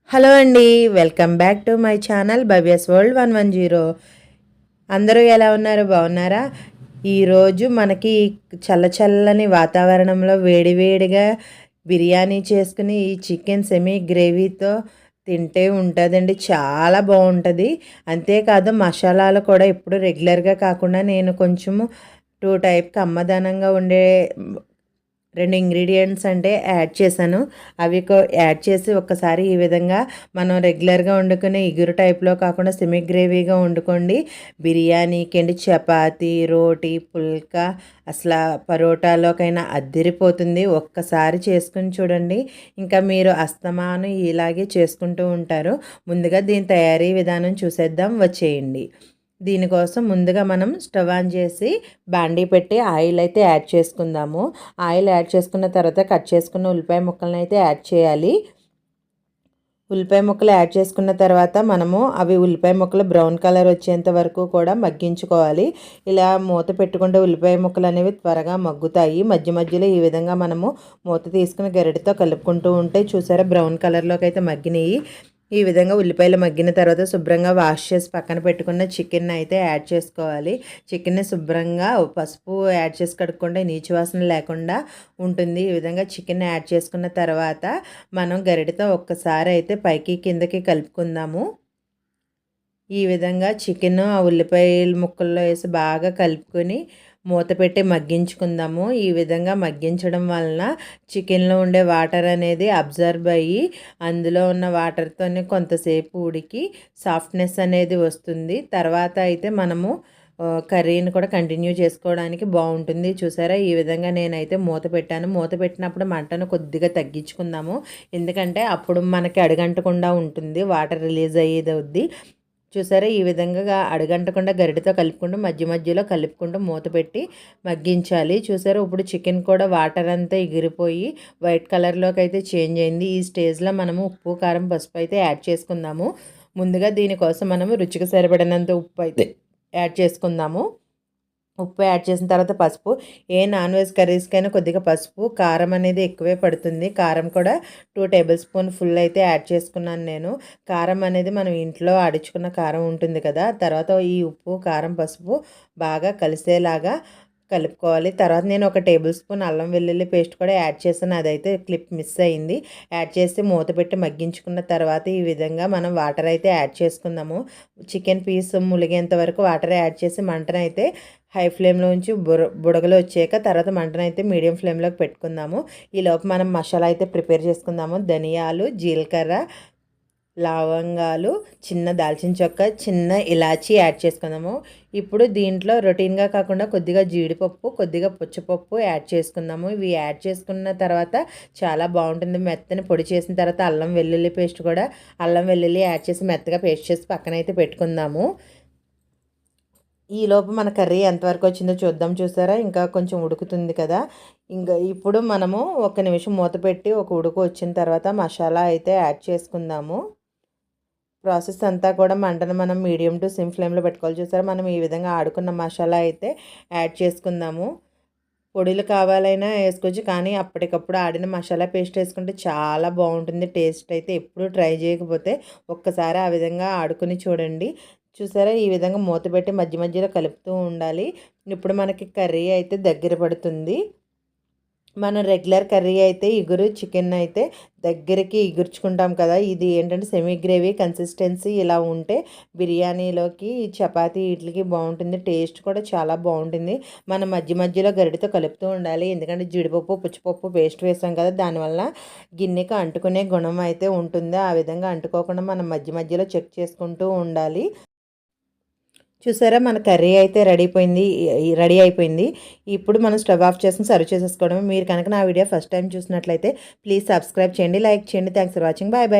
Hello అండి, welcome back to my channel Bhavya's world 110. అందరూ ఎలా ఉన్నారు? బాగున్నారా? ఈరోజు మనకి చల్లచల్లని వాతావరణంలో వేడివేడిగా బిర్యానీ చేసుకుని ఈ చికెన్ సెమీ గ్రేవీతో తింటే ఉంటుందండి. చాలా బాగుంటుంది. అంతేకాదు మసాలాలు కూడా ఇప్పుడు రెగ్యులర్గా కాకుండా నేను కొంచెము టైప్ కమ్మదనంగా ఉండే 2 ఇంగ్రీడియంట్స్ అంటే యాడ్ చేశాను. అవి యాడ్ చేసి ఒక్కసారి ఈ విధంగా మనం రెగ్యులర్గా వండుకునే ఇగురు టైప్లో కాకుండా సెమీ గ్రేవీగా వండుకోండి. బిర్యానీకి అండి, చపాతీ, రోటీ, పుల్కా, అసలు పరోటాలోకైనా అద్దిరిపోతుంది. ఒక్కసారి చేసుకుని చూడండి. ఇంకా మీరు అస్తమానం ఇలాగే చేసుకుంటూ ఉంటారు. ముందుగా దీని తయారీ విధానం చూసేద్దాం, వచ్చేయండి. దీనికోసం ముందుగా మనం స్టవ్ ఆన్ చేసి బాండీ పెట్టి ఆయిల్ అయితే యాడ్ చేసుకుందాము. ఆయిల్ యాడ్ చేసుకున్న తర్వాత కట్ చేసుకున్న ఉల్లిపాయ ముక్కలను అయితే యాడ్ చేయాలి. ఉల్లిపాయ ముక్కలు యాడ్ చేసుకున్న తర్వాత మనము అవి ఉల్లిపాయ ముక్కలు బ్రౌన్ కలర్ వచ్చేంత వరకు కూడా మగ్గించుకోవాలి. ఇలా మూత పెట్టుకుంటే ఉల్లిపాయ ముక్కలు అనేవి త్వరగా మగ్గుతాయి. మధ్య మధ్యలో ఈ విధంగా మనము మూత తీసుకుని గరిటెతో కలుపుకుంటూ ఉంటే చూసారా బ్రౌన్ కలర్లోకి అయితే మగ్గినాయి. ఈ విధంగా ఉల్లిపాయలు మగ్గిన తర్వాత శుభ్రంగా వాష్ చేసి పక్కన పెట్టుకున్న చికెన్ అయితే యాడ్ చేసుకోవాలి. చికెన్ని శుభ్రంగా పసుపు యాడ్ చేసి కడుక్కుంటే నీచు వాసన లేకుండా ఉంటుంది. ఈ విధంగా చికెన్ యాడ్ చేసుకున్న తర్వాత మనం గరిటెతో ఒక్కసారి అయితే పైకి కిందకి కలుపుకుందాము. ఈ విధంగా చికెన్ ఆ ఉల్లిపాయల ముక్కల్లో వేసి బాగా కలుపుకొని మూత పెట్టి మగ్గించుకుందాము. ఈ విధంగా మగ్గించడం వలన చికెన్లో ఉండే వాటర్ అనేది అబ్జర్వ్ అయ్యి అందులో ఉన్న వాటర్తోనే కొంతసేపు ఉడికి సాఫ్ట్నెస్ అనేది వస్తుంది. తర్వాత అయితే మనము కర్రీని కూడా కంటిన్యూ చేసుకోవడానికి బాగుంటుంది. చూసారా, ఈ విధంగా నేనైతే మూత పెట్టాను. మూత పెట్టినప్పుడు మంటను కొద్దిగా తగ్గించుకుందాము. ఎందుకంటే అప్పుడు మనకి అడుగంటకుండా ఉంటుంది, వాటర్ రిలీజ్ అయ్యేది అవుద్ది. చూసారా, ఈ విధంగా అడుగంటకుండా గరిటెతో కలుపుకుంటూ మధ్య మధ్యలో కలుపుకుంటూ మూత పెట్టి మగ్గించాలి. చూసారా, ఇప్పుడు చికెన్ కూడా వాటర్ అంతా ఎగిరిపోయి వైట్ కలర్లోకి అయితే చేంజ్ అయింది. ఈ స్టేజ్లో మనము ఉప్పు, కారం, పసుపు అయితే యాడ్ చేసుకుందాము. ముందుగా దీనికోసం మనము రుచికి సరిపడినంత ఉప్పు అయితే యాడ్ చేసుకుందాము. ఉప్పు యాడ్ చేసిన తర్వాత పసుపు. ఏ నాన్ వెజ్ కర్రీస్కైనా కొద్దిగా పసుపు, కారం అనేది ఎక్కువే పడుతుంది. కారం కూడా 2 టేబుల్ స్పూన్ ఫుల్ అయితే యాడ్ చేసుకున్నాను నేను. కారం అనేది మనం ఇంట్లో ఆడించుకున్న కారం ఉంటుంది కదా, తర్వాత ఈ ఉప్పు, కారం, పసుపు బాగా కలిసేలాగా కలుపుకోవాలి. తర్వాత నేను 1 టేబుల్ స్పూన్ అల్లం వెల్లుల్లి పేస్ట్ కూడా యాడ్ చేశాను. అదైతే క్లిప్ మిస్ అయింది. యాడ్ చేసి మూత పెట్టి మగ్గించుకున్న తర్వాత ఈ విధంగా మనం వాటర్ అయితే యాడ్ చేసుకుందాము. చికెన్ పీస్ ములిగేంత వరకు వాటర్ యాడ్ చేసి మంటనైతే హై ఫ్లేమ్లో ఉంచి బుడగలు వచ్చాక తర్వాత మంటనైతే మీడియం ఫ్లేమ్లోకి పెట్టుకుందాము. ఈలోపు మనం మసాలా అయితే ప్రిపేర్ చేసుకుందాము. ధనియాలు, జీలకర్ర, లవంగాలు, చిన్న దాల్చిన చెక్క, చిన్న ఇలాచీ యాడ్ చేసుకుందాము. ఇప్పుడు దీంట్లో రొటీన్గా కాకుండా కొద్దిగా జీడిపప్పు, కొద్దిగా పుచ్చపప్పు యాడ్ చేసుకుందాము. ఇవి యాడ్ చేసుకున్న తర్వాత చాలా బాగుంటుంది. మెత్తని పొడి చేసిన తర్వాత అల్లం వెల్లుల్లి పేస్ట్ కూడా అల్లం వెల్లుల్లి యాడ్ చేసి మెత్తగా పేస్ట్ చేసి పక్కనైతే పెట్టుకుందాము. ఈలోపు మన కర్రీ ఎంతవరకు వచ్చిందో చూద్దాం. చూసారా, ఇంకా కొంచెం ఉడుకుతుంది కదా. ఇంకా ఇప్పుడు మనము 1 నిమిషం మూత పెట్టి ఒక ఉడుకు వచ్చిన తర్వాత మసాలా అయితే యాడ్ చేసుకుందాము. ప్రాసెస్ అంతా కూడా మంటను మనం మీడియం టు సిమ్ ఫ్లేమ్లో పెట్టుకోవాలి. చూసారా, మనం ఈ విధంగా ఆడుకున్న మసాలా అయితే యాడ్ చేసుకుందాము. పొడులు కావాలైనా వేసుకోవచ్చు, కానీ అప్పటికప్పుడు ఆడిన మసాలా పేస్ట్ వేసుకుంటే చాలా బాగుంటుంది. టేస్ట్ అయితే ఎప్పుడు ట్రై చేయకపోతే ఒక్కసారి ఆ విధంగా ఆడుకుని చూడండి. చూసారా, ఈ విధంగా మూత పెట్టి మధ్య మధ్యలో కలుపుతూ ఉండాలి. ఇప్పుడు మనకి కర్రీ అయితే దగ్గర పడుతుంది. మనం రెగ్యులర్ కర్రీ అయితే ఇగురు చికెన్ అయితే దగ్గరికి ఇగుర్చుకుంటాం కదా, ఇది ఏంటంటే సెమీ గ్రేవీ కన్సిస్టెన్సీ ఇలా ఉంటే బిర్యానీలోకి, చపాతీ, ఇడ్లీకి బాగుంటుంది. టేస్ట్ కూడా చాలా బాగుంటుంది. మనం మధ్య మధ్యలో గరిటెతో కలుపుతూ ఉండాలి. ఎందుకంటే జీడిపప్పు, పుచ్చిపప్పు పేస్ట్ వేసాం కదా, దానివల్ల గిన్నెకి అంటుకునే గుణం అయితే ఉంటుంది. ఆ విధంగా అంటుకోకుండా మనం మధ్య మధ్యలో చెక్ చేసుకుంటూ ఉండాలి. చూసారా, మన కర్రీ అయితే రెడీ అయిపోయింది. ఇప్పుడు మనం స్టవ్ ఆఫ్ చేసుకుని సర్వ్ చేసేసుకోవడమే. మీరు కనుక నా వీడియో ఫస్ట్ టైం చూసినట్లయితే ప్లీజ్ సబ్స్క్రైబ్ చేయండి, లైక్ చేయండి. Thanks for watching. Bye bye.